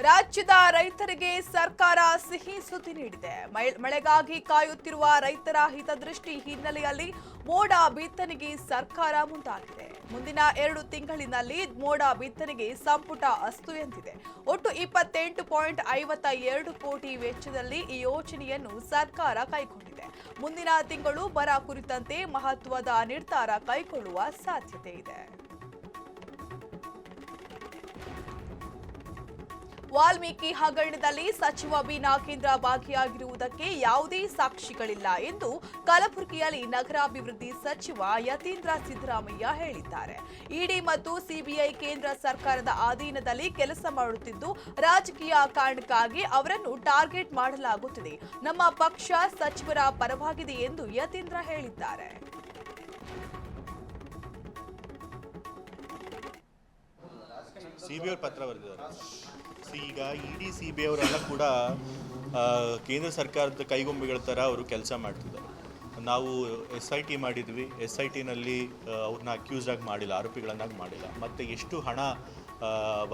ರಾಜ್ಯದ ರೈತರಿಗೆ ಸರ್ಕಾರ ಸಿಹಿ ಸುದ್ದಿ ನೀಡಿದೆ. ಮಳೆಗಾಗಿ ಕಾಯುತ್ತಿರುವ ರೈತರ ಹಿತದೃಷ್ಟಿ ಹಿನ್ನೆಲೆಯಲ್ಲಿ ಮೋಡ ಬಿತ್ತನೆಗೆ ಸರ್ಕಾರ ಮುಂದಾಗಿದೆ. ಮುಂದಿನ 2 ತಿಂಗಳಿನಲ್ಲಿ ಮೋಡ ಬಿತ್ತನೆಗೆ ಸಂಪುಟ ಅಸ್ತು ಎಂದಿದೆ. ಒಟ್ಟು 28.52 ಕೋಟಿ ವೆಚ್ಚದಲ್ಲಿ ಈ ಯೋಜನೆಯನ್ನು ಸರ್ಕಾರ ಕೈಗೊಂಡಿದೆ. ಮುಂದಿನ ತಿಂಗಳು ಬರ ಕುರಿತಂತೆ ಮಹತ್ವದ ನಿರ್ಧಾರ ಕೈಗೊಳ್ಳುವ ಸಾಧ್ಯತೆ ಇದೆ. ವಾಲ್ಮೀಕಿ ಹಗರಣದಲ್ಲಿ ಸಚಿವ ಬಿ ನಾಗೇಂದ್ರ ಭಾಗಿಯಾಗಿರುವುದಕ್ಕೆ ಯಾವುದೇ ಸಾಕ್ಷಿಗಳಿಲ್ಲ ಎಂದು ಕಲಬುರಗಿಯಲ್ಲಿ ನಗರಾಭಿವೃದ್ಧಿ ಸಚಿವ ಯತೀಂದ್ರ ಸಿದ್ದರಾಮಯ್ಯ ಹೇಳಿದ್ದಾರೆ. ಇಡಿ ಮತ್ತು ಸಿಬಿಐ ಕೇಂದ್ರ ಸರ್ಕಾರದ ಅಧೀನದಲ್ಲಿ ಕೆಲಸ ಮಾಡುತ್ತಿದ್ದು ರಾಜಕೀಯ ಕಾರಣಕ್ಕಾಗಿ ಅವರನ್ನು ಟಾರ್ಗೆಟ್ ಮಾಡಲಾಗುತ್ತಿದೆ. ನಮ್ಮ ಪಕ್ಷ ಸಚಿವರ ಪರವಾಗಿದೆ ಎಂದು ಯತೀಂದ್ರ ಹೇಳಿದ್ದಾರೆ. ಸಿಬಿಐ ಪತ್ರ ಬರೆದಿದ್ದಾರೆ. ಈಗ ಇಡಿ ಸಿಬಿಐ ಅವರೆಲ್ಲ ಕೂಡ ಕೇಂದ್ರ ಸರ್ಕಾರದ ಕೈಗೊಂಬೆಗಳ ಥರ ಅವರು ಕೆಲಸ ಮಾಡ್ತಿದ್ದಾರೆ. ನಾವು SIT ಮಾಡಿದ್ವಿ. SITನಲ್ಲಿ ಅವ್ರನ್ನ ಅಕ್ಯೂಸ್ಡ್ ಆಗಿ ಮಾಡಿಲ್ಲ, ಆರೋಪಿಗಳನ್ನಾಗಿ ಮಾಡಿಲ್ಲ. ಮತ್ತು ಎಷ್ಟು ಹಣ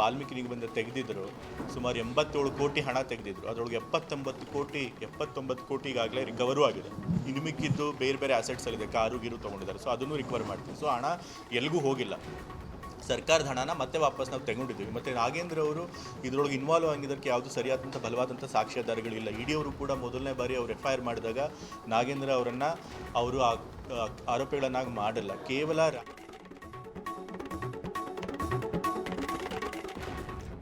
ವಾಲ್ಮೀಕಿನಿಗೆ ಬಂದು ತೆಗೆದಿದ್ರು, ಸುಮಾರು 87 ಕೋಟಿ ಹಣ ತೆಗೆದಿದ್ರು. ಅದರೊಳಗೆ 79 ಕೋಟಿಗಾಗಲೇ ರಿಕವರು ಆಗಿದೆ. ಇನ್ನು ಮಿಕ್ಕಿದ್ದು ಬೇರೆ ಬೇರೆ ಆಸೆಟ್ಸಲ್ಲಿದೆ, ಕಾರು ಗೀರು ತೊಗೊಂಡಿದ್ದಾರೆ. ಸೊ ಅದನ್ನು ರಿಕವರ್ ಮಾಡ್ತೀವಿ. ಸೊ ಹಣ ಎಲ್ಲಿಗೂ ಹೋಗಿಲ್ಲ. ಸರ್ಕಾರದ ಹಣನ ಮತ್ತೆ ವಾಪಸ್ ನಾವು ತಗೊಂಡಿದ್ದೀವಿ. ಮತ್ತು ನಾಗೇಂದ್ರ ಅವರು ಇದರೊಳಗೆ ಇನ್ವಾಲ್ವ್ ಆಗಿದ್ದಕ್ಕೆ ಯಾವುದು ಸರಿಯಾದಂಥ ಬಲವಾದಂಥ ಸಾಕ್ಷ್ಯಾಧಾರಗಳಿಲ್ಲ. ಇಡಿ ಅವರು ಕೂಡ ಮೊದಲನೇ ಬಾರಿ ಅವರು FIR ಮಾಡಿದಾಗ ನಾಗೇಂದ್ರ ಅವರನ್ನು ಅವರು ಆರೋಪಿಗಳನ್ನಾಗಿ ಮಾಡಲ್ಲ. ಕೇವಲ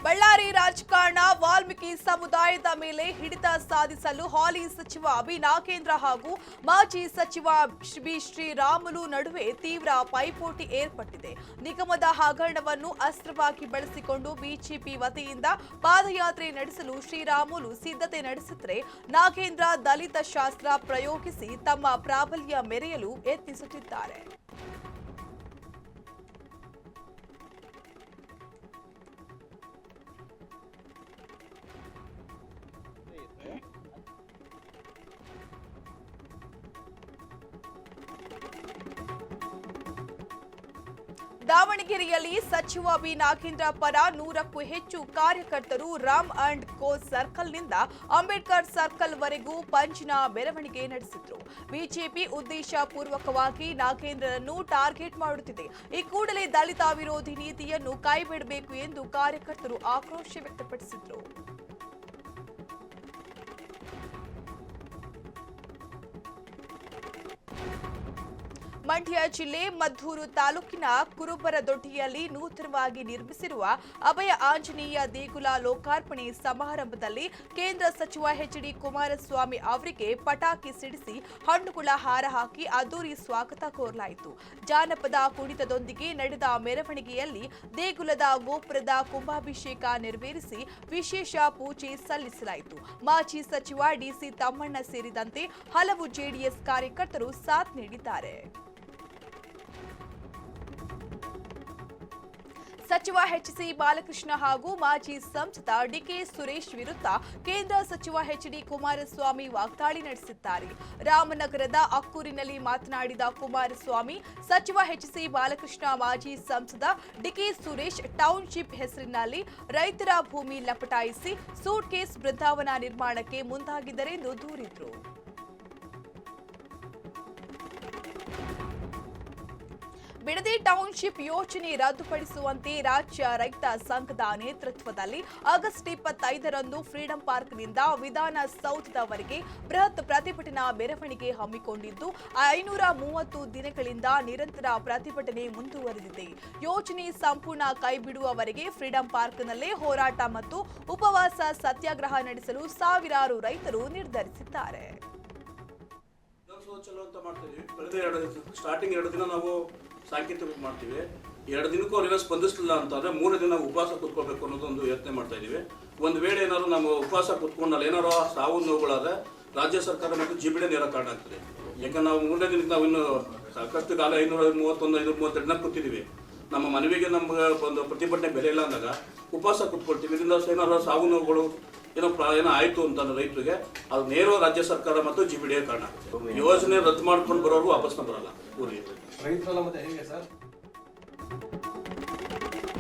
ಬಳ್ಳಾರಿ ರಾಜಕಾರಣ ವಾಲ್ಮೀಕಿ ಸಮುದಾಯದ ಮೇಲೆ ಹಿಡಿತ ಸಾಧಿಸಲು ಹಾಲಿ ಸಚಿವ ಬಿ ನಾಗೇಂದ್ರ ಹಾಗೂ ಮಾಜಿ ಸಚಿವ ಬಿ ಶ್ರೀರಾಮುಲು ನಡುವೆ ತೀವ್ರ ಪೈಪೋಟಿ ಏರ್ಪಟ್ಟಿದೆ. ನಿಗಮದ ಹಗರಣವನ್ನು ಅಸ್ತ್ರವಾಗಿ ಬಳಸಿಕೊಂಡು ಬಿಜೆಪಿ ವತಿಯಿಂದ ಪಾದಯಾತ್ರೆ ನಡೆಸಲು ಶ್ರೀರಾಮುಲು ಸಿದ್ಧತೆ ನಡೆಸಿದರೆ, ನಾಗೇಂದ್ರ ದಲಿತ ಶಾಸ್ತ್ರ ಪ್ರಯೋಗಿಸಿ ತಮ್ಮ ಪ್ರಾಬಲ್ಯ ಮೆರೆಯಲು ಯತ್ನಿಸುತ್ತಿದ್ದಾರೆ. ದಾವಣಗೆರೆಯಲ್ಲಿ ಸಚಿವ ಬಿ ನಾಗೇಂದ್ರ ಪರ 100ಕ್ಕೂ ಹೆಚ್ಚು ಕಾರ್ಯಕರ್ತರು ರಾಮ್ ಅಂಡ್ ಕೋ ಸರ್ಕಲ್ನಿಂದ ಅಂಬೇಡ್ಕರ್ ಸರ್ಕಲ್ ವರೆಗೂ ಪಂಚಿನ ಮೆರವಣಿಗೆ ನಡೆಸಿದ್ರು. ಬಿಜೆಪಿ ಉದ್ದೇಶಪೂರ್ವಕವಾಗಿ ನಾಗೇಂದ್ರರನ್ನು ಟಾರ್ಗೆಟ್ ಮಾಡುತ್ತಿದೆ. ಈ ಕೂಡಲೇ ದಲಿತ ವಿರೋಧಿ ನೀತಿಯನ್ನು ಕೈಬಿಡಬೇಕು ಎಂದು ಕಾರ್ಯಕರ್ತರು ಆಕ್ರೋಶ ವ್ಯಕ್ತಪಡಿಸಿದ್ರು. ಮಂಡ್ಯ ಜಿಲ್ಲೆ ಮದ್ದೂರು ತಾಲೂಕಿನ ಕುರುಬರದೊಡ್ಡಿಯಲ್ಲಿ ನೂತನವಾಗಿ ನಿರ್ಮಿಸಿರುವ ಅಭಯ ಆಂಜನೇಯ ದೇಗುಲ ಲೋಕಾರ್ಪಣೆ ಸಮಾರಂಭದಲ್ಲಿ ಕೇಂದ್ರ ಸಚಿವ ಎಚ್.ಡಿ. ಕುಮಾರಸ್ವಾಮಿ ಅವರಿಗೆ ಪಟಾಕಿ ಸಿಡಿಸಿ ಹಣ್ಣುಗಳ ಹಾರ ಹಾಕಿ ಅದ್ದೂರಿ ಸ್ವಾಗತ ಕೋರಲಾಯಿತು. ಜಾನಪದ ಕುಣಿತದೊಂದಿಗೆ ನಡೆದ ಮೆರವಣಿಗೆಯಲ್ಲಿ ದೇಗುಲದ ಗೋಪುರದ ಕುಂಭಾಭಿಷೇಕ ನೆರವೇರಿಸಿ ವಿಶೇಷ ಪೂಜೆ ಸಲ್ಲಿಸಲಾಯಿತು. ಮಾಜಿ ಸಚಿವ ಡಿಸಿ ತಮ್ಮಣ್ಣ ಸೇರಿದಂತೆ ಹಲವು ಜೆಡಿಎಸ್ ಕಾರ್ಯಕರ್ತರು ಸಾಥ್ ನೀಡಿದ್ದಾರೆ. ಸಚಿವ ಎಚ್.ಸಿ. ಬಾಲಕೃಷ್ಣ ಹಾಗೂ ಮಾಜಿ ಸಂಸದ ಡಿಕೆ ಸುರೇಶ್ ವಿರುದ್ಧ ಕೇಂದ್ರ ಸಚಿವ ಎಚ್.ಡಿ. ಕುಮಾರಸ್ವಾಮಿ ವಾಗ್ದಾಳಿ ನಡೆಸಿದ್ದಾರೆ. ರಾಮನಗರದ ಅಕ್ಕೂರಿನಲ್ಲಿ ಮಾತನಾಡಿದ ಕುಮಾರಸ್ವಾಮಿ, ಸಚಿವ ಎಚ್.ಸಿ. ಬಾಲಕೃಷ್ಣ ಮಾಜಿ ಸಂಸದ ಡಿಕೆ ಸುರೇಶ್ ಟೌನ್ಶಿಪ್ ಹೆಸರಿನಲ್ಲಿ ರೈತರ ಭೂಮಿ ಲಪಟಾಯಿಸಿ ಸೂಟ್ಕೇಸ್ ಬೃಂದಾವನ ನಿರ್ಮಾಣಕ್ಕೆ ಮುಂದಾಗಿದ್ದಾರೆ ಎಂದು ದೂರಿದರು. ಬಿಡದಿ ಟೌನ್ಶಿಪ್ ಯೋಜನೆ ರದ್ದುಪಡಿಸುವಂತೆ ರಾಜ್ಯ ರೈತ ಸಂಘದ ನೇತೃತ್ವದಲ್ಲಿ ಆಗಸ್ಟ್ 25ರಂದು ಫ್ರೀಡಂ ಪಾರ್ಕ್ನಿಂದ ವಿಧಾನಸೌಧದವರೆಗೆ ಬೃಹತ್ ಪ್ರತಿಭಟನಾ ಮೆರವಣಿಗೆ ಹಮ್ಮಿಕೊಂಡಿದ್ದು 530 ದಿನಗಳಿಂದ ನಿರಂತರ ಪ್ರತಿಭಟನೆ ಮುಂದುವರೆದಿದೆ. ಯೋಜನೆ ಸಂಪೂರ್ಣ ಕೈಬಿಡುವವರೆಗೆ ಫ್ರೀಡಂ ಪಾರ್ಕ್ನಲ್ಲೇ ಹೋರಾಟ ಮತ್ತು ಉಪವಾಸ ಸತ್ಯಾಗ್ರಹ ನಡೆಸಲು ಸಾವಿರಾರು ರೈತರು ನಿರ್ಧರಿಸಿದ್ದಾರೆ. ಸ್ಟಾರ್ಟಿಂಗ್ 2 ದಿನ ನಾವು ಸಾಂಕೇತಿಕ ಮಾಡ್ತೀವಿ. 2 ದಿನಕ್ಕೂ ಅವ್ರೇನೋ ಸ್ಪಂದಿಸಲಿಲ್ಲ ಅಂತಂದ್ರೆ 3 ದಿನ ಉಪವಾಸ ಕೂತ್ಕೋಬೇಕು ಅನ್ನೋದೊಂದು ಯೋಚನೆ ಮಾಡ್ತಾ ಇದೀವಿ. ಒಂದು ವೇಳೆ ಏನಾದ್ರು ನಾವು ಉಪವಾಸ ಕೂತ್ಕೊಂಡಲ್ಲಿ ಏನಾರು ಸಾವು ನೋವುಗಳಾದ್ರೆ ರಾಜ್ಯ ಸರ್ಕಾರ ಮತ್ತು ಜಿಬಿಡಿ ನೇರ ಕಾರಣ ಆಗ್ತದೆ. ಯಾಕಂದ್ರೆ ನಾವು 3ನೇ ದಿನಕ್ಕೆ ನಾವು ಇನ್ನು ಸಾಕಷ್ಟು ಕಾಲ 531 532 ಕೂತಿದ್ದೀವಿ. ನಮ್ಮ ಮನವಿಗೆ ನಮ್ಗೆ ಒಂದು ಪ್ರತಿಭಟನೆ ಬೆಲೆ ಇಲ್ಲ ಅಂದಾಗ ಉಪವಾಸ ಕೂತ್ಕೊಳ್ತೀವಿ. ಇದರಿಂದ ಏನಾರು ಸಾವು ನೋವುಗಳು ಏನೋ ಆಯ್ತು ಅಂತ ರೈತರಿಗೆ ಅದು ನೇರ ರಾಜ್ಯ ಸರ್ಕಾರ ಮತ್ತು ಜಿಬಿಡಿಯ ಕಾರಣ. ಯೋಜನೆ ರದ್ದು ಮಾಡ್ಕೊಂಡು ಬರೋರು ವಾಪಸ್ ಬರಲ್ಲ ಊರಿಗೆ.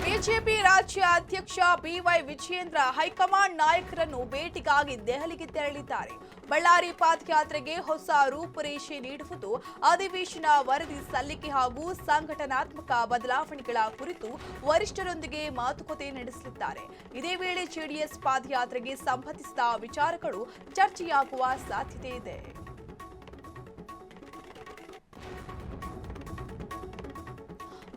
ಬಿಜೆಪಿ ರಾಜ್ಯ ಅಧ್ಯಕ್ಷ ಬಿವೈ ವಿಜಯೇಂದ್ರ ಹೈಕಮಾಂಡ್ ನಾಯಕರನ್ನು ಭೇಟಿಗಾಗಿ ದೆಹಲಿಗೆ ತೆರಳಿದ್ದಾರೆ. ಬಳ್ಳಾರಿ ಪಾದಯಾತ್ರೆಗೆ ಹೊಸ ರೂಪುರೇಷೆ ನೀಡುವುದು, ಅಧಿವೇಶನ ವರದಿ ಸಲ್ಲಿಕೆ ಹಾಗೂ ಸಂಘಟನಾತ್ಮಕ ಬದಲಾವಣೆಗಳ ಕುರಿತು ವರಿಷ್ಠರೊಂದಿಗೆ ಮಾತುಕತೆ ನಡೆಸಲಿದ್ದಾರೆ. ಇದೇ ವೇಳೆ ಜೆಡಿಎಸ್ ಪಾದಯಾತ್ರೆಗೆ ಸಂಬಂಧಿಸಿದ ವಿಚಾರಗಳು ಚರ್ಚೆಯಾಗುವ ಸಾಧ್ಯತೆ ಇದೆ.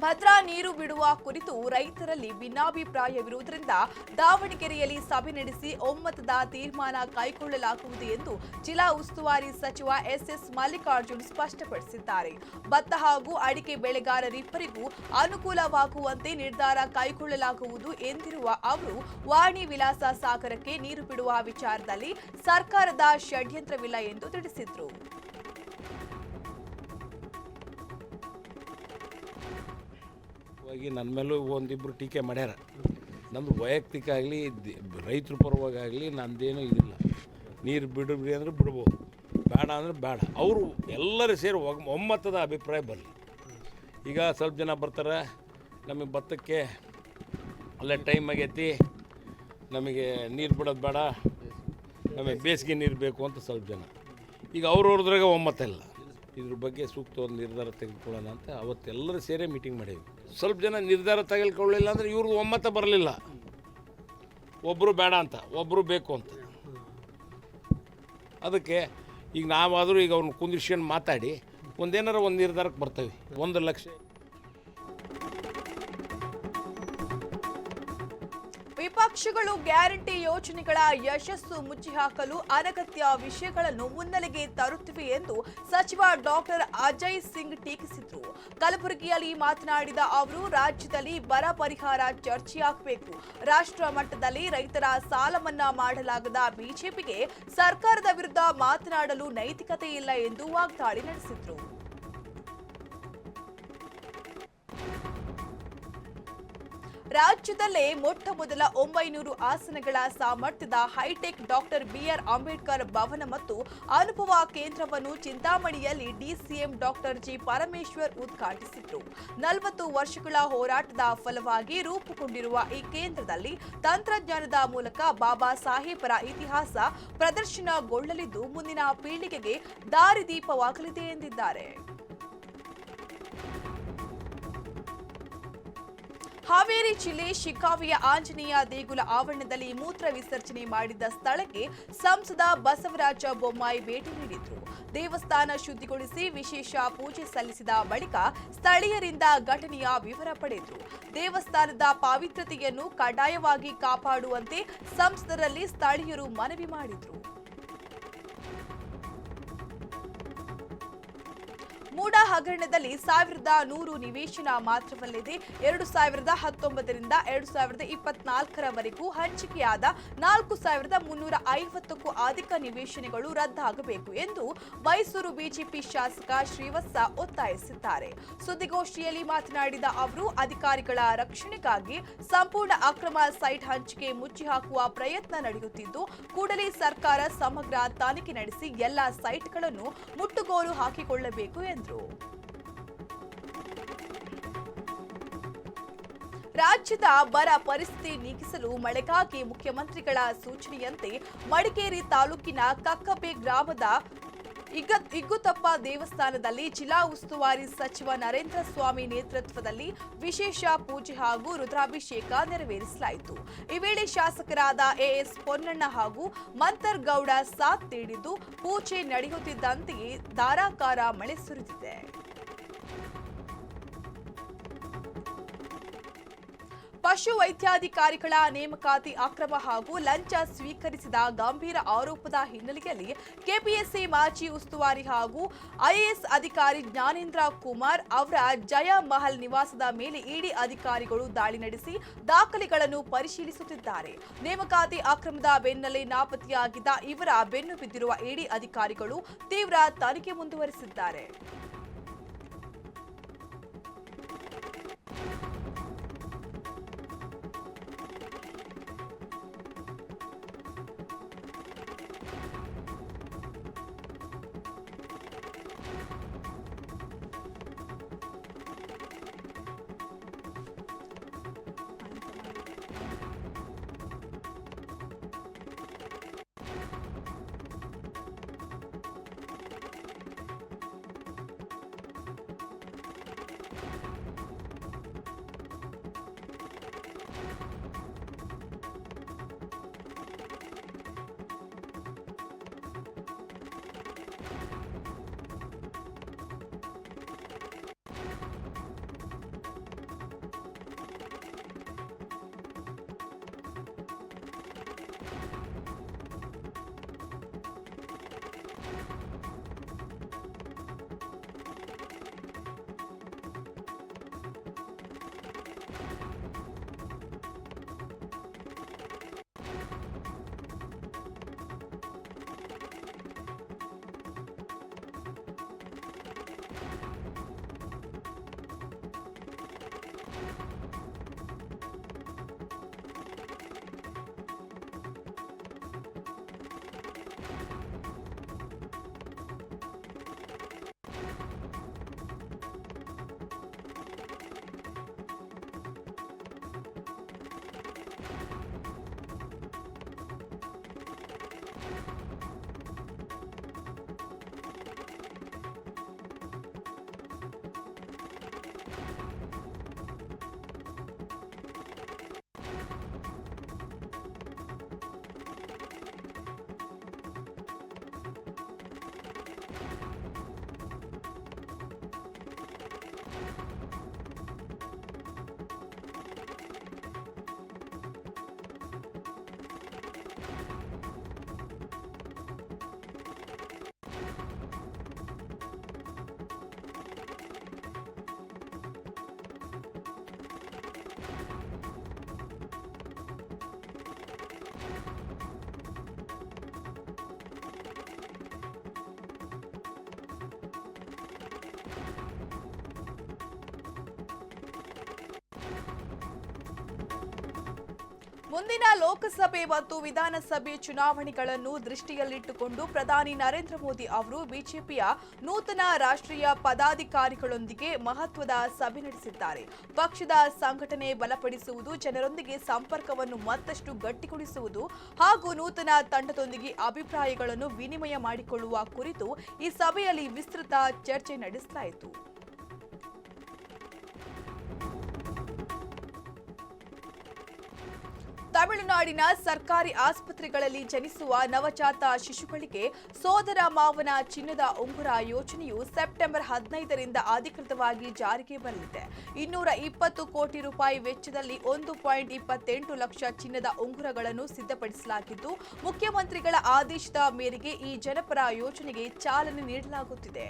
ಭದ್ರಾ ನೀರು ಬಿಡುವ ಕುರಿತು ರೈತರಲ್ಲಿ ಭಿನ್ನಾಭಿಪ್ರಾಯವಿರುವುದರಿಂದ ದಾವಣಗೆರೆಯಲ್ಲಿ ಸಭೆ ನಡೆಸಿ ಒಮ್ಮತದ ತೀರ್ಮಾನ ಕೈಗೊಳ್ಳಲಾಗುವುದು ಎಂದು ಜಿಲ್ಲಾ ಉಸ್ತುವಾರಿ ಸಚಿವ ಎಸ್ಎಸ್ ಮಲ್ಲಿಕಾರ್ಜುನ್ ಸ್ಪಷ್ಟಪಡಿಸಿದ್ದಾರೆ. ಭತ್ತ ಹಾಗೂ ಅಡಿಕೆ ಬೆಳೆಗಾರರಿಬ್ಬರಿಗೂ ಅನುಕೂಲವಾಗುವಂತೆ ನಿರ್ಧಾರ ಕೈಗೊಳ್ಳಲಾಗುವುದು ಎಂದಿರುವ ಅವರು, ವಾಣಿ ವಿಲಾಸ ಸಾಗರಕ್ಕೆ ನೀರು ಬಿಡುವ ವಿಚಾರದಲ್ಲಿ ಸರ್ಕಾರದ ಷಡ್ಯಂತ್ರವಿಲ್ಲ ಎಂದು ತಿಳಿಸಿದರು. ನನ್ನ ಮೇಲೂ ಒಂದಿಬ್ಬರು ಟೀಕೆ ಮಾಡ್ಯಾರ. ನಮ್ಮದು ವೈಯಕ್ತಿಕ ಆಗಲಿ ರೈತರ ಪರವಾಗಲಿ ನಂದೇನೂ ಇದಿಲ್ಲ. ನೀರು ಬಿಡ್ರಿ ಅಂದರೆ ಬಿಡ್ಬೋದು, ಬೇಡ ಅಂದರೆ ಬೇಡ. ಅವರು ಎಲ್ಲರೂ ಸೇರಿ ಒಮ್ಮತದ ಅಭಿಪ್ರಾಯ ಬರಲಿ. ಈಗ ಸ್ವಲ್ಪ ಜನ ಬರ್ತಾರೆ, ನಮಗೆ ಭತ್ತಕ್ಕೆ ಅಲ್ಲೇ ಟೈಮ್ ಆಗೈತಿ, ನಮಗೆ ನೀರು ಬಿಡೋದು ಬೇಡ, ನಮಗೆ ಬೇಸಿಗೆ ನೀರು ಬೇಕು ಅಂತ ಸ್ವಲ್ಪ ಜನ. ಈಗ ಅವ್ರವ್ರದ್ರಾಗ ಒಮ್ಮತ ಇಲ್ಲ. ಇದ್ರ ಬಗ್ಗೆ ಸೂಕ್ತ ಒಂದು ನಿರ್ಧಾರ ತೆಗೆದುಕೊಳ್ಳೋಣ ಅಂತ ಅವತ್ತೆಲ್ಲರೂ ಸೇರೇ ಮೀಟಿಂಗ್ ಮಾಡೀವಿ. ಸ್ವಲ್ಪ ಜನ ನಿರ್ಧಾರ ತೆಗೆದುಕೊಳ್ಳಿಲ್ಲ ಅಂದರೆ ಇವ್ರದ್ದು ಒಮ್ಮತ ಬರಲಿಲ್ಲ. ಒಬ್ಬರು ಬೇಡ ಅಂತ, ಒಬ್ಬರು ಬೇಕು ಅಂತ. ಅದಕ್ಕೆ ಈಗ ನಾವಾದರೂ ಈಗ ಅವ್ರನ್ನ ಕುಂದಿರ್ಸ್ಕೊಂಡು ಮಾತಾಡಿ ಒಂದೇನಾರ ಒಂದು ನಿರ್ಧಾರಕ್ಕೆ ಬರ್ತೇವೆ. 1 ಲಕ್ಷ ವಿಪಕ್ಷಗಳು ಗ್ಯಾರಂಟಿ ಯೋಜನೆಗಳ ಯಶಸ್ಸು ಮುಚ್ಚಿಹಾಕಲು ಅನಗತ್ಯ ವಿಷಯಗಳನ್ನು ಮುನ್ನೆಲೆಗೆ ತರುತ್ತಿವೆ ಎಂದು ಸಚಿವ ಡಾಕ್ಟರ್ ಅಜಯ್ ಸಿಂಗ್ ಟೀಕಿಸಿದರು. ಕಲಬುರಗಿಯಲ್ಲಿ ಮಾತನಾಡಿದ ಅವರು, ರಾಜ್ಯದಲ್ಲಿ ಬರ ಪರಿಹಾರ ಚರ್ಚೆಯಾಗಬೇಕು. ರಾಷ್ಟ್ರ ಮಟ್ಟದಲ್ಲಿ ರೈತರ ಸಾಲ ಮನ್ನಾ ಮಾಡಲಾಗದ ಬಿಜೆಪಿಗೆ ಸರ್ಕಾರದ ವಿರುದ್ಧ ಮಾತನಾಡಲು ನೈತಿಕತೆ ಇಲ್ಲ ಎಂದು ವಾಗ್ದಾಳಿ ನಡೆಸಿದರು. ರಾಜ್ಯದಲ್ಲೇ ಮೊಟ್ಟ ಮೊದಲ 900 ಆಸನಗಳ ಸಾಮರ್ಥ್ಯದ ಹೈಟೆಕ್ ಡಾಕ್ಟರ್ ಬಿಆರ್ ಅಂಬೇಡ್ಕರ್ ಭವನ ಮತ್ತು ಅನುಭವ ಕೇಂದ್ರವನ್ನು ಚಿಂತಾಮಣಿಯಲ್ಲಿ ಡಿಸಿಎಂ ಡಾಕ್ಟರ್ ಜಿ ಪರಮೇಶ್ವರ್ ಉದ್ಘಾಟಿಸಿದರು. 40 ವರ್ಷಗಳ ಹೋರಾಟದ ಫಲವಾಗಿ ರೂಪುಗೊಂಡಿರುವ ಈ ಕೇಂದ್ರದಲ್ಲಿ ತಂತ್ರಜ್ಞಾನದ ಮೂಲಕ ಬಾಬಾ ಸಾಹೇಬರ ಇತಿಹಾಸ ಪ್ರದರ್ಶನಗೊಳ್ಳಲಿದ್ದು ಮುಂದಿನ ಪೀಳಿಗೆಗೆ ದಾರಿದೀಪವಾಗಲಿದೆ ಎಂದಿದ್ದಾರೆ. ಹಾವೇರಿ ಜಿಲ್ಲೆ ಶಿಗ್ಗಾವಿಯ ಆಂಜನೇಯ ದೇಗುಲ ಆವರಣದಲ್ಲಿ ಮೂತ್ರ ವಿಸರ್ಜನೆ ಮಾಡಿದ್ದ ಸ್ಥಳಕ್ಕೆ ಸಂಸದ ಬಸವರಾಜ ಬೊಮ್ಮಾಯಿ ಭೇಟಿ ನೀಡಿದ್ರು. ದೇವಸ್ಥಾನ ಶುದ್ಧಿಗೊಳಿಸಿ ವಿಶೇಷ ಪೂಜೆ ಸಲ್ಲಿಸಿದ ಬಳಿಕ ಸ್ಥಳೀಯರಿಂದ ಘಟನೆಯ ವಿವರ ಪಡೆದರು. ದೇವಸ್ಥಾನದ ಪಾವಿತ್ರತೆಯನ್ನು ಕಡ್ಡಾಯವಾಗಿ ಕಾಪಾಡುವಂತೆ ಸಂಸದರಲ್ಲಿ ಸ್ಥಳೀಯರು ಮನವಿ ಮಾಡಿದರು. ಮೂಡ ಹಗರಣದಲ್ಲಿ 1100 ನಿವೇಶನ ಮಾತ್ರವಲ್ಲದೆ 2019ರಿಂದ 2024ರವರೆಗೂ ಹಂಚಿಕೆಯಾದ 4350ಕ್ಕೂ ಅಧಿಕ ನಿವೇಶನಗಳು ರದ್ದಾಗಬೇಕು ಎಂದು ಮೈಸೂರು ಬಿಜೆಪಿ ಶಾಸಕ ಶ್ರೀವತ್ಸ ಒತ್ತಾಯಿಸಿದ್ದಾರೆ. ಸುದ್ದಿಗೋಷ್ಠಿಯಲ್ಲಿ ಮಾತನಾಡಿದ ಅವರು, ಅಧಿಕಾರಿಗಳ ರಕ್ಷಣೆಗಾಗಿ ಸಂಪೂರ್ಣ ಅಕ್ರಮ ಸೈಟ್ ಹಂಚಿಕೆ ಮುಚ್ಚಿಹಾಕುವ ಪ್ರಯತ್ನ ನಡೆಯುತ್ತಿದ್ದು, ಕೂಡಲೇ ಸರ್ಕಾರ ಸಮಗ್ರ ತನಿಖೆ ನಡೆಸಿ ಎಲ್ಲಾ ಸೈಟ್ಗಳನ್ನು ಮುಟ್ಟುಗೋಲು ಹಾಕಿಕೊಳ್ಳಬೇಕು ಎಂದರು. ರಾಜ್ಯದ ಬರ ಪರಿಸ್ಥಿತಿ ನೀಗಿಸಲು ಮಳೆಗಾಗಿ ಮುಖ್ಯಮಂತ್ರಿಗಳ ಸೂಚನೆಯಂತೆ ಮಡಿಕೇರಿ ತಾಲೂಕಿನ ಕಕ್ಕಬೆ ಗ್ರಾಮದ ಇಗ್ಗುತಪ್ಪ ದೇವಸ್ಥಾನದಲ್ಲಿ ಜಿಲ್ಲಾ ಉಸ್ತುವಾರಿ ಸಚಿವ ನರೇಂದ್ರ ಸ್ವಾಮಿ ನೇತೃತ್ವದಲ್ಲಿ ವಿಶೇಷ ಪೂಜೆ ಹಾಗೂ ರುದ್ರಾಭಿಷೇಕ ನೆರವೇರಿಸಲಾಯಿತು. ಈ ವೇಳೆ ಶಾಸಕರಾದ ಎಎಸ್ ಪೊನ್ನಣ್ಣ ಹಾಗೂ ಮಂತರ್ಗೌಡ ಸಾಥ್ ನೀಡಿದ್ದು, ಪೂಜೆ ನಡೆಯುತ್ತಿದ್ದಂತೆಯೇ ಧಾರಾಕಾರ ಮಳೆ ಸುರಿದಿದೆ. ಪಶು ವೈದ್ಯಾಧಿಕಾರಿಗಳ ನೇಮಕಾತಿ ಅಕ್ರಮ ಹಾಗೂ ಲಂಚ ಸ್ವೀಕರಿಸಿದ ಗಂಭೀರ ಆರೋಪದ ಹಿನ್ನೆಲೆಯಲ್ಲಿ ಕೆಪಿಎಸ್ಸಿ ಮಾಜಿ ಉಸ್ತುವಾರಿ ಹಾಗೂ ಐಎಎಸ್ ಅಧಿಕಾರಿ ಜ್ಞಾನೇಂದ್ರ ಕುಮಾರ್ ಅವರ ಜಯ ಮಹಲ್ ನಿವಾಸದ ಮೇಲೆ ಇಡಿ ಅಧಿಕಾರಿಗಳು ದಾಳಿ ನಡೆಸಿ ದಾಖಲೆಗಳನ್ನು ಪರಿಶೀಲಿಸುತ್ತಿದ್ದಾರೆ. ನೇಮಕಾತಿ ಅಕ್ರಮದ ಬೆನ್ನಲ್ಲೇ ನಾಪತ್ತೆಯಾಗಿದ್ದ ಇವರ ಬೆನ್ನು ಬಿದ್ದಿರುವ ಇಡಿ ಅಧಿಕಾರಿಗಳು ತೀವ್ರ ತನಿಖೆ ಮುಂದುವರೆಸಿದ್ದಾರೆ. ಮುಂದಿನ ಲೋಕಸಭೆ ಮತ್ತು ವಿಧಾನಸಭೆ ಚುನಾವಣೆಗಳನ್ನು ದೃಷ್ಟಿಯಲ್ಲಿಟ್ಟುಕೊಂಡು ಪ್ರಧಾನಿ ನರೇಂದ್ರ ಮೋದಿ ಅವರು ಬಿಜೆಪಿಯ ನೂತನ ರಾಷ್ಟ್ರೀಯ ಪದಾಧಿಕಾರಿಗಳೊಂದಿಗೆ ಮಹತ್ವದ ಸಭೆ ನಡೆಸಿದ್ದಾರೆ. ಪಕ್ಷದ ಸಂಘಟನೆ ಬಲಪಡಿಸುವುದು, ಜನರೊಂದಿಗೆ ಸಂಪರ್ಕವನ್ನು ಮತ್ತಷ್ಟು ಗಟ್ಟಿಗೊಳಿಸುವುದು ಹಾಗೂ ನೂತನ ತಂಡದೊಂದಿಗೆ ಅಭಿಪ್ರಾಯಗಳನ್ನು ವಿನಿಮಯ ಮಾಡಿಕೊಳ್ಳುವ ಕುರಿತು ಈ ಸಭೆಯಲ್ಲಿ ವಿಸ್ತೃತ ಚರ್ಚೆ ನಡೆಸಲಾಯಿತು. ತಮಿಳುನಾಡಿನ ಸರ್ಕಾರಿ ಆಸ್ಪತ್ರೆಗಳಲ್ಲಿ ಜನಿಸುವ ನವಜಾತ ಶಿಶುಗಳಿಗೆ ಸೋದರ ಮಾವನ ಚಿನ್ನದ ಉಂಗುರ ಯೋಜನೆಯು ಸೆಪ್ಟೆಂಬರ್ 15ರಿಂದ ಅಧಿಕೃತವಾಗಿ ಜಾರಿಗೆ ಬರಲಿದೆ. 220 ಕೋಟಿ ರೂಪಾಯಿ ವೆಚ್ಚದಲ್ಲಿ 1.28 ಲಕ್ಷ ಚಿನ್ನದ ಉಂಗುರಗಳನ್ನು ಸಿದ್ಧಪಡಿಸಲಾಗಿದ್ದು, ಮುಖ್ಯಮಂತ್ರಿಗಳ ಆದೇಶದ ಮೇರೆಗೆ ಈ ಜನಪರ ಯೋಜನೆಗೆ ಚಾಲನೆ ನೀಡಲಾಗುತ್ತಿದೆ.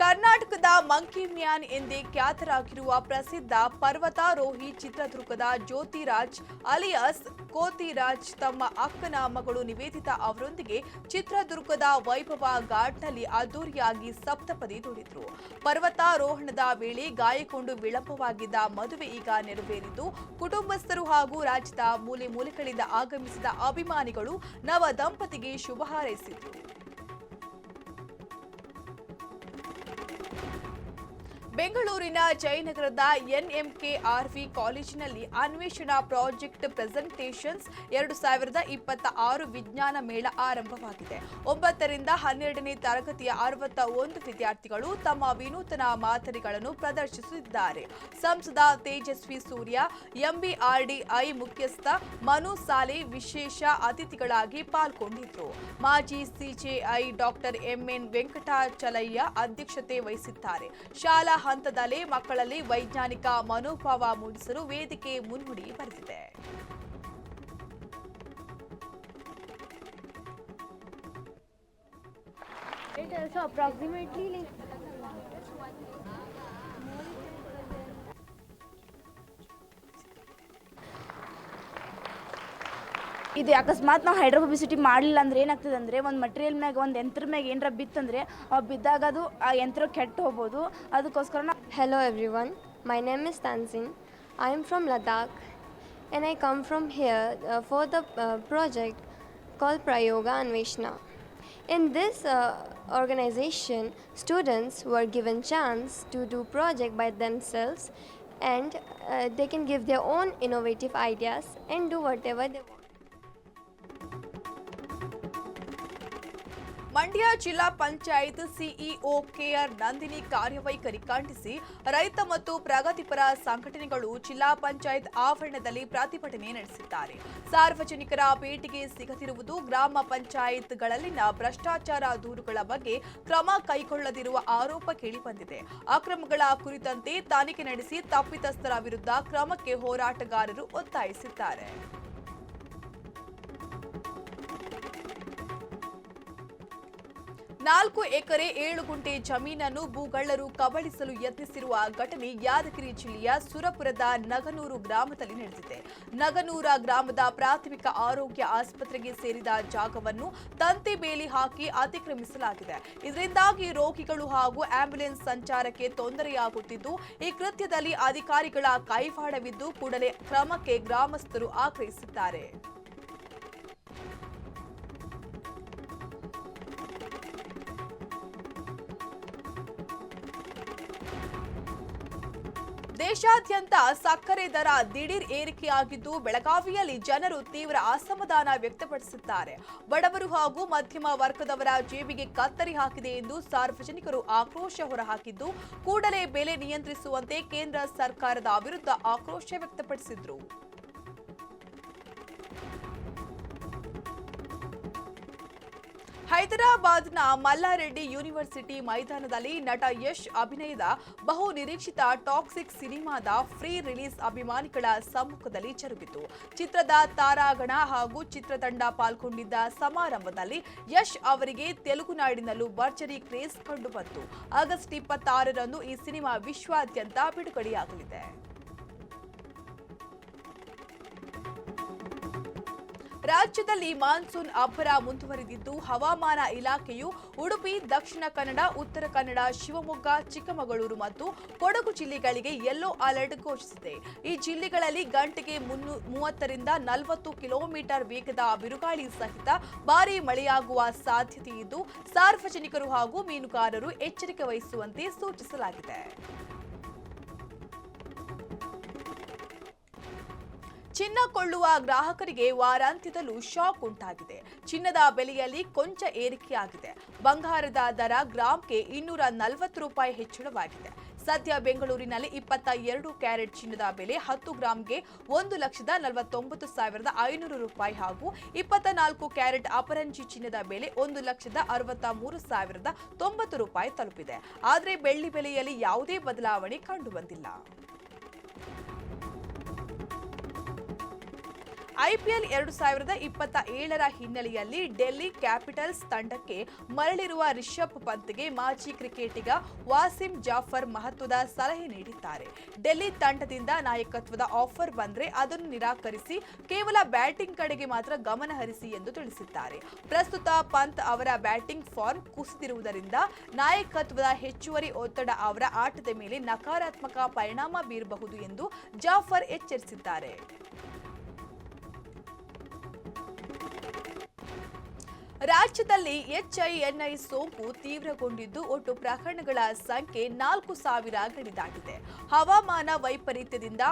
ಕರ್ನಾಟಕದ ಮಂಕಿ ಮ್ಯಾನ್ ಎಂದೇ ಖ್ಯಾತರಾಗಿರುವ ಪ್ರಸಿದ್ಧ ಪರ್ವತಾರೋಹಿ ಚಿತ್ರದುರ್ಗದ ಜ್ಯೋತಿರಾಜ್ ಅಲಿಯಾಸ್ ಕೋತಿರಾಜ್ ತಮ್ಮ ಅಕ್ಕನ ಮಗಳು ನಿವೇದಿತಾ ಅವರೊಂದಿಗೆ ಚಿತ್ರದುರ್ಗದ ವೈಭವ ಘಾಟ್ನಲ್ಲಿ ಅದ್ದೂರಿಯಾಗಿ ಸಪ್ತಪದಿ ನುಡಿದರು. ಪರ್ವತಾರೋಹಣದ ವೇಳೆ ಗಾಯಗೊಂಡು ವಿಳಂಬವಾಗಿದ್ದ ಮದುವೆ ಈಗ ನೆರವೇರಿದ್ದು, ಕುಟುಂಬಸ್ಥರು ಹಾಗೂ ರಾಜ್ಯದ ಮೂಲೆ ಮೂಲೆಗಳಿಂದ ಆಗಮಿಸಿದ ಅಭಿಮಾನಿಗಳು ನವ ದಂಪತಿಗೆ ಶುಭ ಹಾರೈಸಿದರು. ಬೆಂಗಳೂರಿನ ಜಯನಗರದ ಎನ್ಎಂಕೆಆರ್ವಿ ಕಾಲೇಜಿನಲ್ಲಿ ಅನ್ವೇಷಣಾ ಪ್ರಾಜೆಕ್ಟ್ ಪ್ರೆಸೆಂಟೇಷನ್ಸ್ 2026 ವಿಜ್ಞಾನ ಮೇಳ ಆರಂಭವಾಗಿದೆ. 9ರಿಂದ 12ನೇ ತರಗತಿಯ 61 ವಿದ್ಯಾರ್ಥಿಗಳು ತಮ್ಮ ವಿನೂತನ ಮಾದರಿಗಳನ್ನು ಪ್ರದರ್ಶಿಸಿದ್ದಾರೆ. ಸಂಸದ ತೇಜಸ್ವಿ ಸೂರ್ಯ, ಎಂಬಿಆರ್ಡಿಐ ಮುಖ್ಯಸ್ಥ ಮನು ಸಾಲೆ ವಿಶೇಷ ಅತಿಥಿಗಳಾಗಿ ಪಾಲ್ಗೊಂಡಿದ್ದರು. ಮಾಜಿ ಸಿಜೆಐ ಡಾಕ್ಟರ್ ಎಂಎನ್ ವೆಂಕಟಾಚಲಯ್ಯ ಅಧ್ಯಕ್ಷತೆ ವಹಿಸಿದ್ದಾರೆ. ಶಾಲಾ ಹಂತದಲ್ಲೇ ಮಕ್ಕಳಲ್ಲಿ ವೈಜ್ಞಾನಿಕ ಮನೋಭಾವ ಮೂಡಿಸಲು ವೇದಿಕೆ ಮುನ್ನುಡಿ ಬರೆದಿದೆ. ಇದು ಅಕಸ್ಮಾತ್ ನಾವು ಹೈಡ್ರೋಫೋಬಿಸಿಟಿ ಮಾಡಲಿಲ್ಲ ಅಂದ್ರೆ ಏನಾಗ್ತದೆ ಅಂದರೆ ಒಂದು ಮಟೀರಿಯಲ್ ಮ್ಯಾಗ ಒಂದು ಯಂತ್ರ ಮ್ಯಾಗ ಏನರ ಬಿತ್ತಂದರೆ ಬಿದ್ದಾಗ ಅದು ಆ ಯಂತ್ರ ಕೆಟ್ಟು ಹೋಗ್ಬೋದು. ಅದಕ್ಕೋಸ್ಕರ Hello everyone, my name is Tanzin. I am from Ladakh and I come from here for the project called Prayoga Anveshna. In this organization, students were given chance to do project by themselves and they can give their own innovative ideas and do whatever they want. Mandya ಜಿಲ್ಲಾ panchayat CEO K R Nandini ಕಾರ್ಯವೈಖರಿ ಖಂಡಿಸಿ ರೈತ ಮತ್ತು ಪ್ರಗತಿಪರ ಸಂಘಟನೆಗಳು ಜಿಲ್ಲಾ ಪಂಚಾಯತ್ ಆವರಣದಲ್ಲಿ ಪ್ರತಿಭಟನೆ ನಡೆಸಿದ್ದಾರೆ. ಸಾರ್ವಜನಿಕರ ಭೇಟಿಗೆ ಸಿಗದಿರುವುದು, ಗ್ರಾಮ ಪಂಚಾಯತ್ಗಳಲ್ಲಿನ ಭ್ರಷ್ಟಾಚಾರ ದೂರುಗಳ ಬಗ್ಗೆ ಕ್ರಮ ಕೈಗೊಳ್ಳದಿರುವ ಆರೋಪ ಕೇಳಿಬಂದಿದೆ. ಅಕ್ರಮಗಳ ಕುರಿತಂತೆ ತನಿಖೆ ನಡೆಸಿ ತಪ್ಪಿತಸ್ಥರ ವಿರುದ್ಧ ಕ್ರಮಕ್ಕೆ ಹೋರಾಟಗಾರರು ಒತ್ತಾಯಿಸಿದ್ದಾರೆ. 4 ಎಕರೆ 7 ಗುಂಟೆ ಜಮೀನನ್ನು ಭೂಗಳ್ಳರು ಕಬಳಿಸಲು ಯತ್ನಿಸಿರುವ ಘಟನೆ ಯಾದಗಿರಿ ಜಿಲ್ಲೆಯ ಸುರಪುರದ ನಗನೂರು ಗ್ರಾಮದಲ್ಲಿ ನಡೆದಿದೆ. ನಗನೂರ ಗ್ರಾಮದ ಪ್ರಾಥಮಿಕ ಆರೋಗ್ಯ ಆಸ್ಪತ್ರೆಗೆ ಸೇರಿದ ಜಾಗವನ್ನು ತಂತಿ ಬೇಲಿ ಹಾಕಿ ಅತಿಕ್ರಮಿಸಲಾಗಿದೆ. ಇದರಿಂದಾಗಿ ರೋಗಿಗಳು ಹಾಗೂ ಆಂಬ್ಯುಲೆನ್ಸ್ ಸಂಚಾರಕ್ಕೆ ತೊಂದರೆಯಾಗುತ್ತಿದ್ದು, ಈ ಕೃತ್ಯದಲ್ಲಿ ಅಧಿಕಾರಿಗಳ ಕೈವಾಡವಿದ್ದು ಕೂಡಲೇ ಕ್ರಮಕ್ಕೆ ಗ್ರಾಮಸ್ಥರು ಆಗ್ರಹಿಸಿದ್ದಾರೆ. ದೇಶಾದ್ಯಂತ ಸಕ್ಕರೆ ದರ ದಿಢೀರ್ ಏರಿಕೆಯಾಗಿದ್ದು, ಬೆಳಗಾವಿಯಲ್ಲಿ ಜನರು ತೀವ್ರ ಅಸಮಾಧಾನ ವ್ಯಕ್ತಪಡಿಸಿದ್ದಾರೆ. ಬಡವರು ಹಾಗೂ ಮಧ್ಯಮ ವರ್ಗದವರ ಜೇಬಿಗೆ ಕತ್ತರಿ ಹಾಕಿದೆ ಎಂದು ಸಾರ್ವಜನಿಕರು ಆಕ್ರೋಶ ಹೊರಹಾಕಿದ್ದು, ಕೂಡಲೇ ಬೆಲೆ ನಿಯಂತ್ರಿಸುವಂತೆ ಕೇಂದ್ರ ಸರ್ಕಾರದ ವಿರುದ್ಧ ಆಕ್ರೋಶ ವ್ಯಕ್ತಪಡಿಸಿದರು. ಹೈದರಾಬಾದ್ನ ಮಲ್ಲಾರೆಡ್ಡಿ ಯೂನಿವರ್ಸಿಟಿ ಮೈದಾನದಲ್ಲಿ ನಟ ಯಶ್ ಅಭಿನಯದ ಬಹು ನಿರೀಕ್ಷಿತ ಟಾಕ್ಸಿಕ್ ಸಿನಿಮಾದ ಫ್ರೀ ರಿಲೀಸ್ ಅಭಿಮಾನಿಗಳ ಸಮ್ಮುಖದಲ್ಲಿ ಜರುಗಿತು. ಚಿತ್ರದ ತಾರಾಗಣ ಹಾಗೂ ಚಿತ್ರತಂಡ ಪಾಲ್ಗೊಂಡಿದ್ದ ಸಮಾರಂಭದಲ್ಲಿ ಯಶ್ ಅವರಿಗೆ ತೆಲುಗುನಾಡಿನಲ್ಲೂ ಭರ್ಜರಿ ಕ್ರೇಜ್ ಕಂಡುಬಂತು. ಆಗಸ್ಟ್ 26ರಂದು ಈ ಸಿನಿಮಾ ವಿಶ್ವಾದ್ಯಂತ ಬಿಡುಗಡೆಯಾಗಲಿದೆ. ರಾಜ್ಯದಲ್ಲಿ ಮಾನ್ಸೂನ್ ಅಬ್ಬರ ಮುಂದುವರೆದಿದ್ದು ಹವಾಮಾನ ಇಲಾಖೆಯು ಉಡುಪಿ, ದಕ್ಷಿಣ ಕನ್ನಡ, ಉತ್ತರ ಕನ್ನಡ, ಶಿವಮೊಗ್ಗ, ಚಿಕ್ಕಮಗಳೂರು ಮತ್ತು ಕೊಡಗು ಜಿಲ್ಲೆಗಳಿಗೆ ಯೆಲ್ಲೋ ಅಲರ್ಟ್ ಘೋಷಿಸಿದೆ. ಈ ಜಿಲ್ಲೆಗಳಲ್ಲಿ ಗಂಟೆಗೆ 30ರಿಂದ 40 ಕಿಲೋಮೀಟರ್ ವೇಗದ ಬಿರುಗಾಳಿ ಸಹಿತ ಭಾರೀ ಮಳೆಯಾಗುವ ಸಾಧ್ಯತೆ ಇದ್ದು ಸಾರ್ವಜನಿಕರು ಹಾಗೂ ಮೀನುಗಾರರು ಎಚ್ಚರಿಕೆ ವಹಿಸುವಂತೆ ಸೂಚಿಸಲಾಗಿದೆ. ಚಿನ್ನ ಕೊಳ್ಳುವ ಗ್ರಾಹಕರಿಗೆ ವಾರಾಂತ್ಯದಲ್ಲೂ ಶಾಕ್ ಉಂಟಾಗಿದೆ. ಚಿನ್ನದ ಬೆಲೆಯಲ್ಲಿ ಕೊಂಚ ಏರಿಕೆಯಾಗಿದೆ. ಬಂಗಾರದ ದರ ಗ್ರಾಂಗೆ 240 ರೂಪಾಯಿ ಹೆಚ್ಚಳವಾಗಿದೆ. ಸದ್ಯ ಬೆಂಗಳೂರಿನಲ್ಲಿ 22 ಕ್ಯಾರೆಟ್ ಚಿನ್ನದ ಬೆಲೆ 10 ಗ್ರಾಂಗೆ 1,49,500 ರೂಪಾಯಿ ಹಾಗೂ 24 ಕ್ಯಾರೆಟ್ ಅಪರಂಜಿ ಚಿನ್ನದ ಬೆಲೆ 1,63,090 ರೂಪಾಯಿ ತಲುಪಿದೆ. ಆದರೆ ಬೆಳ್ಳಿ ಬೆಲೆಯಲ್ಲಿ ಯಾವುದೇ ಬದಲಾವಣೆ ಕಂಡುಬಂದಿಲ್ಲ. ಐಪಿಎಲ್ 2027ರ ಹಿನ್ನೆಲೆಯಲ್ಲಿ ಡೆಲ್ಲಿ ಕ್ಯಾಪಿಟಲ್ಸ್ ತಂಡಕ್ಕೆ ಮರಳಿರುವ ರಿಷಬ್ ಪಂತ್ಗೆ ಮಾಜಿ ಕ್ರಿಕೆಟಿಗ ವಾಸಿಂ ಜಾಫರ್ ಮಹತ್ವದ ಸಲಹೆ ನೀಡಿದ್ದಾರೆ. ಡೆಲ್ಲಿ ತಂಡದಿಂದ ನಾಯಕತ್ವದ ಆಫರ್ ಬಂದ್ರೆ ಅದನ್ನು ನಿರಾಕರಿಸಿ ಕೇವಲ ಬ್ಯಾಟಿಂಗ್ ಕಡೆಗೆ ಮಾತ್ರ ಗಮನ ಹರಿಸಿ ಎಂದು ತಿಳಿಸಿದ್ದಾರೆ. ಪ್ರಸ್ತುತ ಪಂತ್ ಅವರ ಬ್ಯಾಟಿಂಗ್ ಫಾರ್ಮ್ ಕುಸಿದಿರುವುದರಿಂದ ನಾಯಕತ್ವದ ಹೆಚ್ಚುವರಿ ಒತ್ತಡ ಅವರ ಆಟದ ಮೇಲೆ ನಕಾರಾತ್ಮಕ ಪರಿಣಾಮ ಬೀರಬಹುದು ಎಂದು ಜಾಫರ್ ಎಚ್ಚರಿಸಿದ್ದಾರೆ. ರಾಜ್ಯದಲ್ಲಿ HINI ಸೋಂಕು ತೀವ್ರಗೊಂಡಿದ್ದು ಒಟ್ಟು ಪ್ರಕರಣಗಳ ಸಂಖ್ಯೆ 4,000 ಗಡಿ ದಾಟಿದೆ. ಹವಾಮಾನ ವೈಪರೀತ್ಯದಿಂದ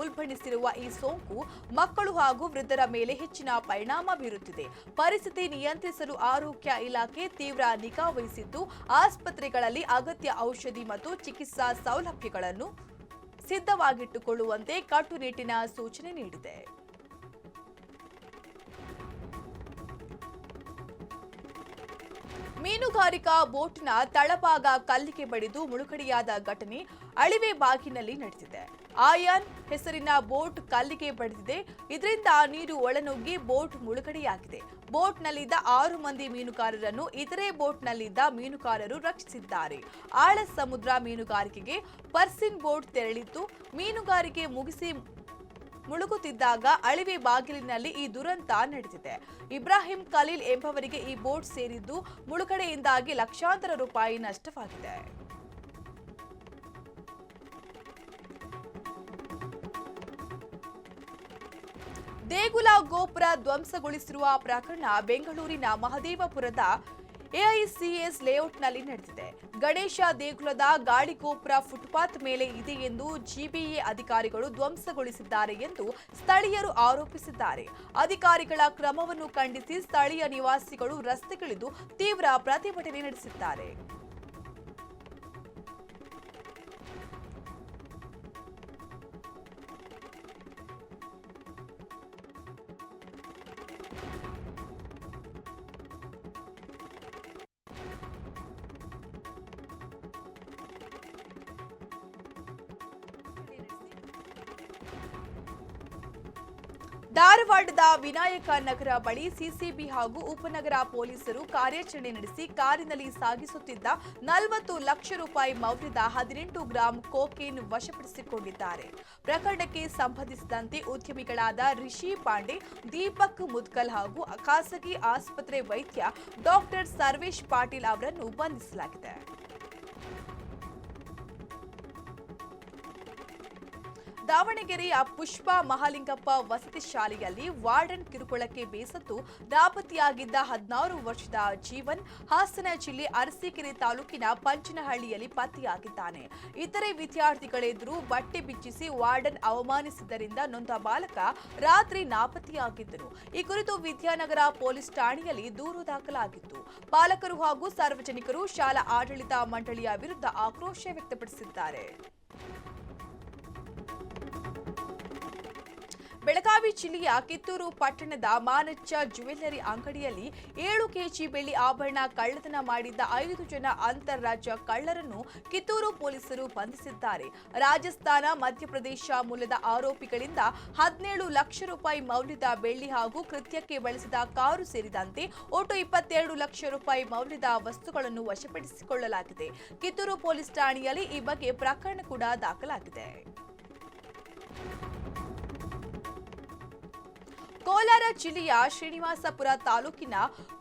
ಉಲ್ಬಣಿಸಿರುವ ಈ ಸೋಂಕು ಮಕ್ಕಳು ಹಾಗೂ ವೃದ್ಧರ ಮೇಲೆ ಹೆಚ್ಚಿನ ಪರಿಣಾಮ ಬೀರುತ್ತಿದೆ. ಪರಿಸ್ಥಿತಿ ನಿಯಂತ್ರಿಸಲು ಆರೋಗ್ಯ ಇಲಾಖೆ ತೀವ್ರ ನಿಗಾ ವಹಿಸಿದ್ದು ಆಸ್ಪತ್ರೆಗಳಲ್ಲಿ ಅಗತ್ಯ ಔಷಧಿ ಮತ್ತು ಚಿಕಿತ್ಸಾ ಸೌಲಭ್ಯಗಳನ್ನು ಸಿದ್ಧವಾಗಿಟ್ಟುಕೊಳ್ಳುವಂತೆ ಕಟ್ಟುನಿಟ್ಟಿನ ಸೂಚನೆ ನೀಡಿದೆ. ಮೀನುಗಾರಿಕಾ ಬೋಟ್ನ ತಳಭಾಗ ಕಲ್ಲಿಗೆ ಬಡಿದು ಮುಳುಗಡೆಯಾದ ಘಟನೆ ಅಳಿವೆಬಾಗಿನಲ್ಲಿ ನಡೆದಿದೆ. ಆಯಾನ್ ಹೆಸರಿನ ಬೋಟ್ ಕಲ್ಲಿಗೆ ಬಡಿದಿದೆ. ಇದರಿಂದ ನೀರು ಒಳನುಗ್ಗಿ ಬೋಟ್ ಮುಳುಗಡೆಯಾಗಿದೆ. ಬೋಟ್ನಲ್ಲಿದ್ದ 6 ಮಂದಿ ಮೀನುಗಾರರನ್ನು ಇತರೆ ಬೋಟ್ನಲ್ಲಿದ್ದ ಮೀನುಗಾರರು ರಕ್ಷಿಸಿದ್ದಾರೆ. ಆಳ ಸಮುದ್ರ ಮೀನುಗಾರಿಕೆಗೆ ಪರ್ಸಿನ್ ಬೋಟ್ ತೆರಳಿದ್ದು ಮೀನುಗಾರಿಕೆ ಮುಗಿಸಿ ಮುಳುಗುತ್ತಿದ್ದಾಗ ಅಳಿವೆ ಬಾಗಿಲಿನಲ್ಲಿ ಈ ದುರಂತ ನಡೆದಿದೆ. ಇಬ್ರಾಹಿಂ ಖಲೀಲ್ ಎಂಬವರಿಗೆ ಈ ಬೋಟ್ ಸೇರಿದ್ದು ಮುಳುಗಡೆಯಿಂದಾಗಿ ಲಕ್ಷಾಂತರ ರೂಪಾಯಿ ನಷ್ಟವಾಗಿದೆ. ದೇಗುಲ ಗೋಪುರ ಧ್ವಂಸಗೊಳಿಸಿರುವ ಪ್ರಕರಣ ಬೆಂಗಳೂರಿನ ಮಹದೇವಪುರದ AICS ಲೇಔಟ್ನಲ್ಲಿ ನಡೆದಿದೆ. ಗಣೇಶ ದೇಗುಲದ ಗಾಳಿಗೋಪುರ ಫುಟ್ಪಾತ್ ಮೇಲೆ ಇದೆ ಎಂದು GBA ಅಧಿಕಾರಿಗಳು ಧ್ವಂಸಗೊಳಿಸಿದ್ದಾರೆ ಎಂದು ಸ್ಥಳೀಯರು ಆರೋಪಿಸಿದ್ದಾರೆ. ಅಧಿಕಾರಿಗಳ ಕ್ರಮವನ್ನು ಖಂಡಿಸಿ ಸ್ಥಳೀಯ ನಿವಾಸಿಗಳು ರಸ್ತೆಗಿಳಿದು ತೀವ್ರ ಪ್ರತಿಭಟನೆ ನಡೆಸಿದ್ದಾರೆ. ಧಾರವಾಡದ ವಿನಾಯಕ ನಗರ ಬಳಿ ಸಿಸಿಬಿ ಹಾಗೂ ಉಪನಗರ ಪೊಲೀಸರು ಕಾರ್ಯಾಚರಣೆ ನಡೆಸಿ ಕಾರಿನಲ್ಲಿ ಸಾಗಿಸುತ್ತಿದ್ದ 40 ಲಕ್ಷ ರೂಪಾಯಿ ಮೌಲ್ಯದ 18 ಗ್ರಾಂ ಕೋಕೇನ್ ವಶಪಡಿಸಿಕೊಂಡಿದ್ದಾರೆ. ಪ್ರಕರಣಕ್ಕೆ ಸಂಬಂಧಿಸಿದಂತೆ ಉದ್ಯಮಿಗಳಾದ ರಿಷಿ ಪಾಂಡೆ, ದೀಪಕ್ ಮುದ್ಕಲ್ ಹಾಗೂ ಖಾಸಗಿ ಆಸ್ಪತ್ರೆ ವೈದ್ಯ ಡಾಕ್ಟರ್ ಸರ್ವೇಶ್ ಪಾಟೀಲ್ ಅವರನ್ನು ಬಂಧಿಸಲಾಗಿದೆ. ದಾವಣಗೆರೆಯ ಪುಷ್ಪ ಮಹಾಲಿಂಗಪ್ಪ ವಸತಿ ಶಾಲೆಯಲ್ಲಿ ವಾರ್ಡನ್ ಕಿರುಕುಳಕ್ಕೆ ಬೇಸತ್ತು ನಾಪತ್ತೆಯಾಗಿದ್ದ 16 ವರ್ಷದ ಜೀವನ್ ಹಾಸನ ಜಿಲ್ಲೆ ಅರಸೀಕೆರೆ ತಾಲೂಕಿನ ಪಂಚನಹಳ್ಳಿಯಲ್ಲಿ ಪತ್ತೆಯಾಗಿದ್ದಾನೆ. ಇತರೆ ವಿದ್ಯಾರ್ಥಿಗಳೆದುರು ಬಟ್ಟೆ ಬಿಚ್ಚಿಸಿ ವಾರ್ಡನ್ ಅವಮಾನಿಸಿದ್ದರಿಂದ ನೊಂದ ಬಾಲಕ ರಾತ್ರಿ ನಾಪತ್ತೆಯಾಗಿದ್ದನು. ಈ ಕುರಿತು ವಿದ್ಯಾನಗರ ಪೊಲೀಸ್ ಠಾಣೆಯಲ್ಲಿ ದೂರು ದಾಖಲಾಗಿತ್ತು. ಪಾಲಕರು ಹಾಗೂ ಸಾರ್ವಜನಿಕರು ಶಾಲಾ ಆಡಳಿತ ಮಂಡಳಿಯ ವಿರುದ್ಧ ಆಕ್ರೋಶ ವ್ಯಕ್ತಪಡಿಸಿದ್ದಾರೆ. ಬೆಳಗಾವಿ ಜಿಲ್ಲೆಯ ಕಿತ್ತೂರು ಪಟ್ಟಣದ ಮಾನಚ್ಚ ಜ್ಯುವೆಲ್ಲರಿ ಅಂಗಡಿಯಲ್ಲಿ 7 ಕೆಜಿ ಬೆಳ್ಳಿ ಆಭರಣ ಕಳ್ಳತನ ಮಾಡಿದ್ದ 5 ಜನ ಅಂತಾರಾಜ್ಯ ಕಳ್ಳರನ್ನು ಕಿತ್ತೂರು ಪೊಲೀಸರು ಬಂಧಿಸಿದ್ದಾರೆ. ರಾಜಸ್ಥಾನ, ಮಧ್ಯಪ್ರದೇಶ ಮೂಲದ ಆರೋಪಿಗಳಿಂದ 17 ಲಕ್ಷ ರೂಪಾಯಿ ಮೌಲ್ಯದ ಬೆಳ್ಳಿ ಹಾಗೂ ಕೃತ್ಯಕ್ಕೆ ಬಳಸಿದ ಕಾರು ಸೇರಿದಂತೆ ಒಟ್ಟು 22 ಲಕ್ಷ ರೂಪಾಯಿ ಮೌಲ್ಯದ ವಸ್ತುಗಳನ್ನು ವಶಪಡಿಸಿಕೊಳ್ಳಲಾಗಿದೆ. ಕಿತ್ತೂರು ಪೊಲೀಸ್ ಠಾಣೆಯಲ್ಲಿ ಈ ಬಗ್ಗೆ ಪ್ರಕರಣ ಕೂಡ ದಾಖಲಾಗಿದೆ. ಕೋಲಾರ ಜಿಲ್ಲೆಯ ಶ್ರೀನಿವಾಸಪುರ ತಾಲೂಕಿನ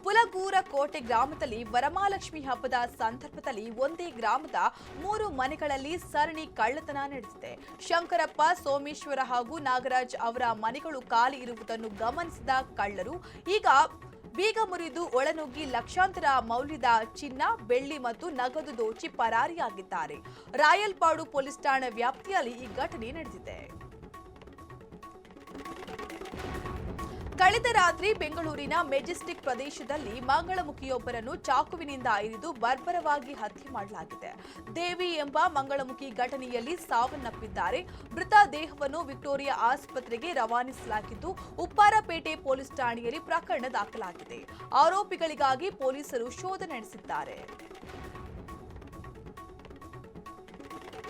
ಪುಲಗೂರ ಕೋಟೆ ಗ್ರಾಮದಲ್ಲಿ ವರಮಹಾಲಕ್ಷ್ಮಿ ಹಬ್ಬದ ಸಂದರ್ಭದಲ್ಲಿ ಒಂದೇ ಗ್ರಾಮದ 3 ಮನೆಗಳಲ್ಲಿ ಸರಣಿ ಕಳ್ಳತನ ನಡೆದಿದೆ. ಶಂಕರಪ್ಪ, ಸೋಮೇಶ್ವರ ಹಾಗೂ ನಾಗರಾಜ್ ಅವರ ಮನೆಗಳು ಖಾಲಿ ಇರುವುದನ್ನು ಗಮನಿಸಿದ ಕಳ್ಳರು ಈಗ ಬೀಗ ಮುರಿದು ಒಳನುಗ್ಗಿ ಲಕ್ಷಾಂತರ ಮೌಲ್ಯದ ಚಿನ್ನ, ಬೆಳ್ಳಿ ಮತ್ತು ನಗದು ದೋಚಿ ಪರಾರಿಯಾಗಿದ್ದಾರೆ. ರಾಯಲ್ಪಾಡು ಪೊಲೀಸ್ ಠಾಣೆ ವ್ಯಾಪ್ತಿಯಲ್ಲಿ ಈ ಘಟನೆ ನಡೆದಿದೆ. ಕಳೆದ ರಾತ್ರಿ ಬೆಂಗಳೂರಿನ ಮೆಜೆಸ್ಟಿಕ್ ಪ್ರದೇಶದಲ್ಲಿ ಮಂಗಳಮುಖಿಯೊಬ್ಬರನ್ನು ಚಾಕುವಿನಿಂದ ಇರಿದು ಬರ್ಬರವಾಗಿ ಹತ್ಯೆ ಮಾಡಲಾಗಿದೆ. ದೇವಿ ಎಂಬ ಮಂಗಳಮುಖಿ ಘಟನೆಯಲ್ಲಿ ಸಾವನ್ನಪ್ಪಿದ್ದಾರೆ. ಮೃತ ದೇಹವನ್ನು ವಿಕ್ಟೋರಿಯಾ ಆಸ್ಪತ್ರೆಗೆ ರವಾನಿಸಲಾಗಿದ್ದು ಉಪ್ಪಾರಪೇಟೆ ಪೊಲೀಸ್ ಠಾಣೆಯಲ್ಲಿ ಪ್ರಕರಣ ದಾಖಲಾಗಿದೆ. ಆರೋಪಿಗಳಿಗಾಗಿ ಪೊಲೀಸರು ಶೋಧ ನಡೆಸಿದ್ದಾರೆ.